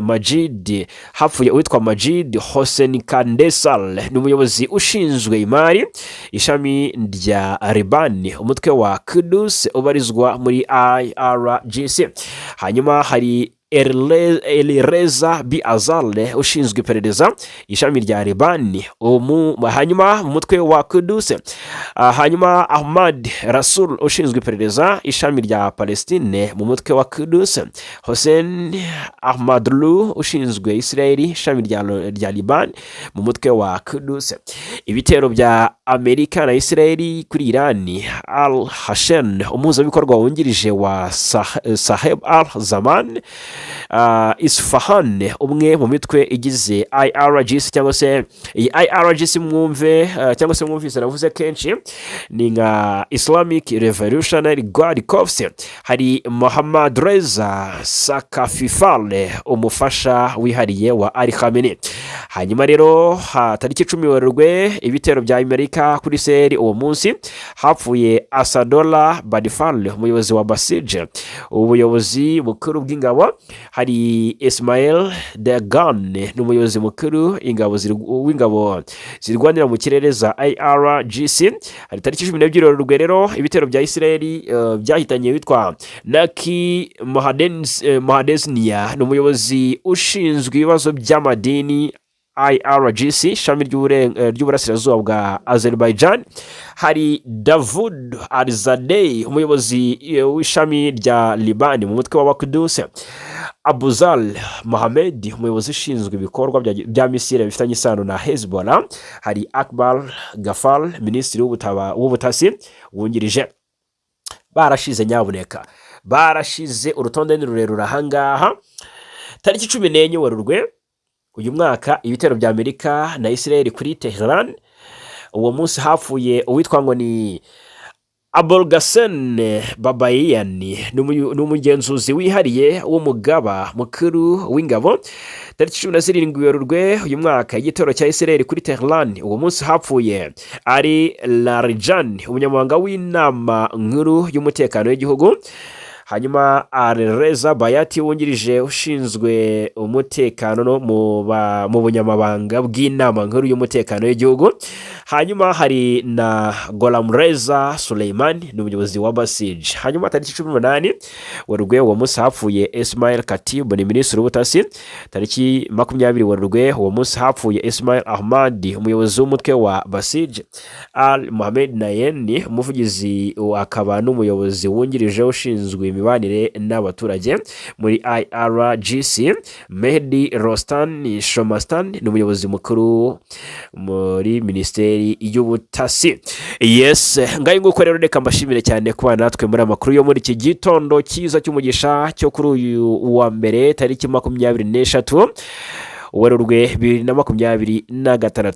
uwitwa Majid Hossein Kandesal ni umuyobozi ushinzwe imari, ishami rya Liban, umutwe wa Kudus ubarizwa muri IRGC. Hanyuma hari Elireza Bi Azale ushinzwe iperereza, ishami rya Liban, hanyuma mu mutwe wa Kudus. Hanyuma Ahmad Rasul ushinzwe iperereza, ishami rya Palestine, mu mutwe wa Kudus. Hossein Ahmadlu ushinzwe Israeli, ishami rya Liban, mu mutwe wa Kudus. Ibitero bya Amerika na Israeli kuri Iran, Al Hashen umuhuzabikorwa wungirije wa Saheb Al Zaman Isfahan, umwe mu mitwe igize IRGC cyangwa se iyi IRGC mwumve cyangwa se mwumvise navuze kenshi ni nka Islamic Revolutionary Guard Corps. Hari Mohammad Reza Sakafifale, umufasha wihariye wa Ali Khamenei. Hanyuma rero tariki 10 Werurwe ibitero bya Amerika kuri Israel, uwo munsi hapfuye Asadollah Badifal, umuyobozi wa Basij, ubuyobozi bukuru bw'ingabo. Hari Ismail Dagan ni umuyobozi mukuru w'ingabo zirwanira mu kirere za IRGC. Hari tariki 12 Werurwe rero ibitero bya Israel byahitanye witwa Naki Mohadesnia ni umuyobozi ushinzwe ibibazo by'amadini, IRGC, ishami ry'uburasirazuba bwa Azerbaijan. Hari Davud Al-Zadeh, umuyobozi w'ishami rya Liban, mu mutwe w'Abakudus. Abuzal Mohamed, umuyobozi ushinzwe ibikorwa bya misile bifitanye isano na Hezbollah. Hari Akbar Gafal, minisitiri w'ubutasi wungirije. Barashize nyabuneka, barashize, urutonde ni rurerure ahangaha. Tariki 14 Werurwe uyu mwaka ibitero bya Amerika na Israel kuri Tehran. Uwo munsi hapfuye uwitwa ngo ni Abolgasen Babayan ni umugenzuzi wihariye w'umugaba mukuru w'ingabo. Tariki 17 Werurwe uyu mwaka igitero cya Israel kuri Tehran. Uwo munsi hapfuye Ali Larijani, umunyamabanga w'inama nkuru y'umutekano w'igihugu. Hanyuma Reza Bayati wungirije ushinzwe umutekano mu bunyamabanga bw'inama nkuru y'umutekano w'igihugu. Hanyuma hari na Gholam Reza Suleiman ni umuyobozi wa Basij. Hanyuma tariki 18 Werurwe uwo munsi hapfuye Ismail Katib ni minisitiri w'ubutasi. Tariki 20 Werurwe uwo munsi hapfuye Ismail Ahmadi, umuyobozi w'umutwe wa Basij. Al Mohamed Nayen umuvugizi akaba n'umuyobozi wungirije ushinzwe imibanire n'abaturage muri IRGC. Mehdi Rostan Shomastan ni umuyobozi mukuru muri minisiteri y'ubutasi. Yes, ngaye nguko rero reka mbashimire cyane kuba natwe muri amakuru yo muri iki gitondo cyiza cy'umugisha cyo kuri uyu wa mbere tariki 23 Werurwe 2026.